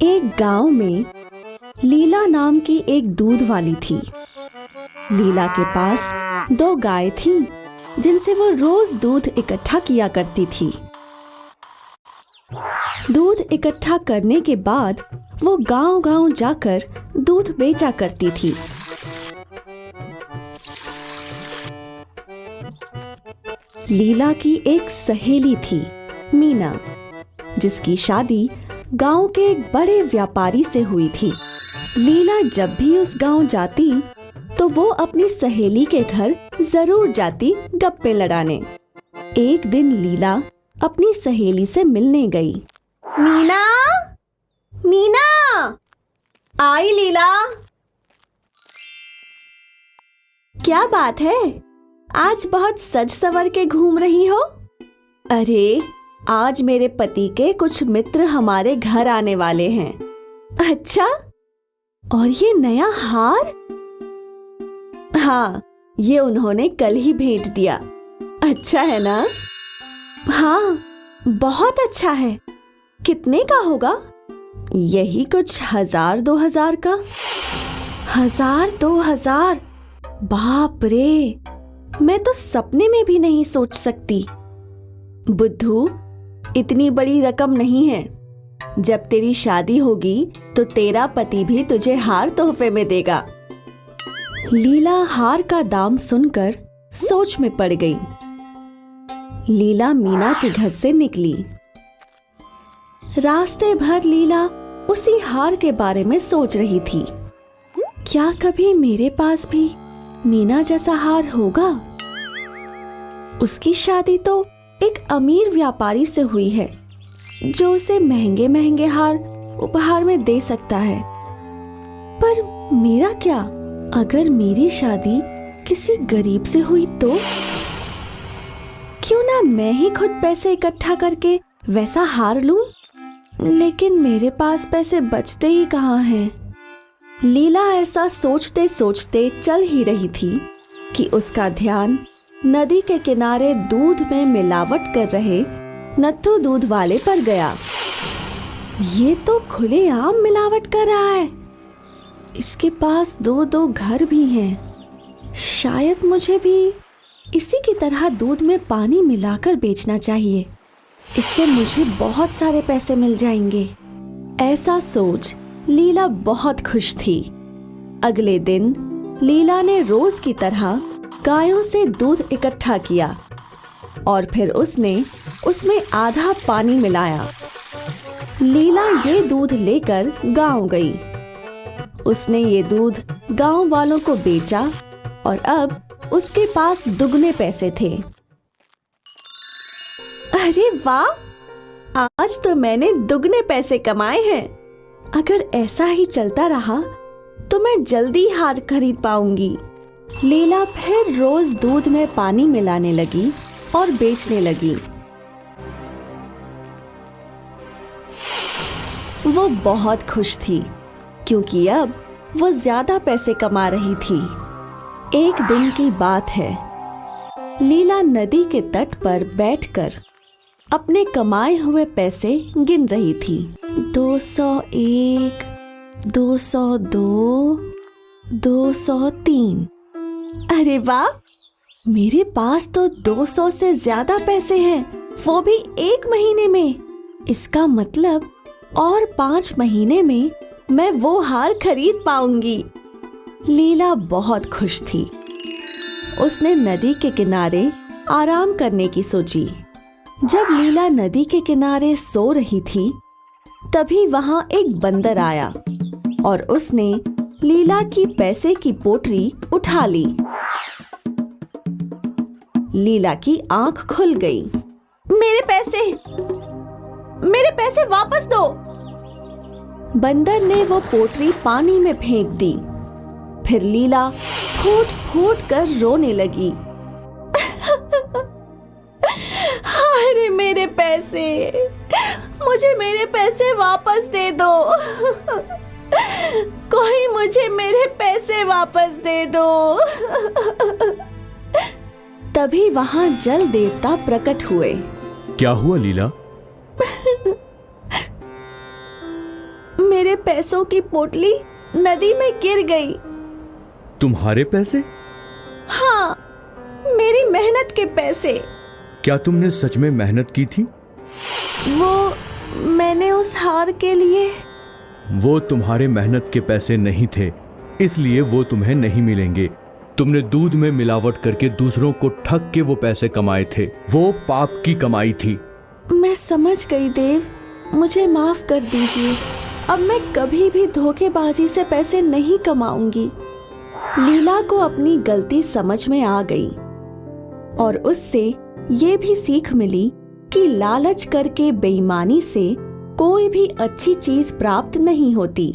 एक गांव में लीला नाम की एक दूध वाली थी। लीला के पास 2 गाय थीं, जिनसे वो रोज दूध इकट्ठा किया करती थी। दूध इकट्ठा करने के बाद वो गांव-गांव जाकर दूध बेचा करती थी। लीला की एक सहेली थी, मीना, जिसकी शादी गांव के एक बड़े व्यापारी से हुई थी। लीला जब भी उस गांव जाती तो वो अपनी सहेली के घर जरूर जाती गप्पे लड़ाने। एक दिन लीला अपनी सहेली से मिलने गई। मीना, मीना, आई लीला। क्या बात है, आज बहुत सज सवर के घूम रही हो? अरे, आज मेरे पति के कुछ मित्र हमारे घर आने वाले हैं। अच्छा, और ये नया हार? हाँ, ये उन्होंने कल ही भेंट दिया। अच्छा है ना? हाँ, बहुत अच्छा है। कितने का होगा? यही कुछ 1000-2000 का। 1000-2000? बाप रे, मैं तो सपने में भी नहीं सोच सकती। बुद्धू, इतनी बड़ी रकम नहीं है। जब तेरी शादी होगी तो तेरा पति भी तुझे हार तोहफे में देगा। लीला हार का दाम सुनकर सोच में पड़ गई। लीला मीना के घर से निकली। रास्ते भर लीला उसी हार के बारे में सोच रही थी। क्या कभी मेरे पास भी मीना जैसा हार होगा? उसकी शादी तो एक अमीर व्यापारी से हुई है, जो उसे महंगे महंगे हार उपहार में दे सकता है। पर मेरा क्या? अगर मेरी शादी किसी गरीब से हुई तो? क्यों ना मैं ही खुद पैसे इकट्ठा करके वैसा हार लूं? लेकिन मेरे पास पैसे बचते ही कहाँ हैं? लीला ऐसा सोचते सोचते चल ही रही थी कि उसका ध्यान नदी के किनारे दूध में मिलावट कर रहे नत्थू दूध वाले पर गया। ये तो खुलेआम मिलावट कर रहा है। इसके पास 2-2 घर भी हैं। शायद मुझे भी इसी की तरह दूध में पानी मिलाकर बेचना चाहिए। इससे मुझे बहुत सारे पैसे मिल जाएंगे। ऐसा सोच लीला बहुत खुश थी। अगले दिन लीला ने रोज की तरह गायों से दूध इकट्ठा किया और फिर उसने उसमें आधा पानी मिलाया। लीला ये दूध लेकर गांव गई। उसने ये दूध गांव वालों को बेचा और अब उसके पास दुगने पैसे थे। अरे वाह, आज तो मैंने दुगने पैसे कमाए हैं। अगर ऐसा ही चलता रहा तो मैं जल्दी हार खरीद पाऊंगी। लीला फिर रोज दूध में पानी मिलाने लगी और बेचने लगी। वो बहुत खुश थी क्योंकि अब वो ज्यादा पैसे कमा रही थी। एक दिन की बात है, लीला नदी के तट पर बैठकर अपने कमाए हुए पैसे गिन रही थी। 201, 202, 203। अरे वाह, मेरे पास तो 200 से ज्यादा पैसे हैं, वो भी एक महीने में। इसका मतलब और 5 महीने में मैं वो हार खरीद पाऊंगी। लीला बहुत खुश थी। उसने नदी के किनारे आराम करने की सोची। जब लीला नदी के किनारे सो रही थी, तभी वहां एक बंदर आया और उसने लीला की पैसे की पोटली उठा ली। लीला की आंख खुल गई। मेरे पैसे वापस दो! बंदर ने वो पोटली पानी में फेंक दी। फिर लीला फूट फूट कर रोने लगी। अरे मेरे पैसे, मुझे मेरे पैसे वापस दे दो। कोई मुझे मेरे पैसे वापस दे दो। तभी वहां जल देवता प्रकट हुए। क्या हुआ लीला? पैसों की पोटली नदी में गिर गई। तुम्हारे पैसे? हाँ, मेरी मेहनत के पैसे। क्या तुमने सच में मेहनत की थी? मैंने उस हार के लिए। वो तुम्हारे मेहनत के पैसे नहीं थे, इसलिए वो तुम्हें नहीं मिलेंगे। तुमने दूध में मिलावट करके दूसरों को ठग के वो पैसे कमाए थे। वो पाप की कमाई थी। मैं समझ गई देव, मुझे माफ कर दीजिए। अब मैं कभी भी धोखेबाजी से पैसे नहीं कमाऊंगी। लीला को अपनी गलती समझ में आ गई और उससे ये भी सीख मिली कि लालच करके बेईमानी से कोई भी अच्छी चीज प्राप्त नहीं होती।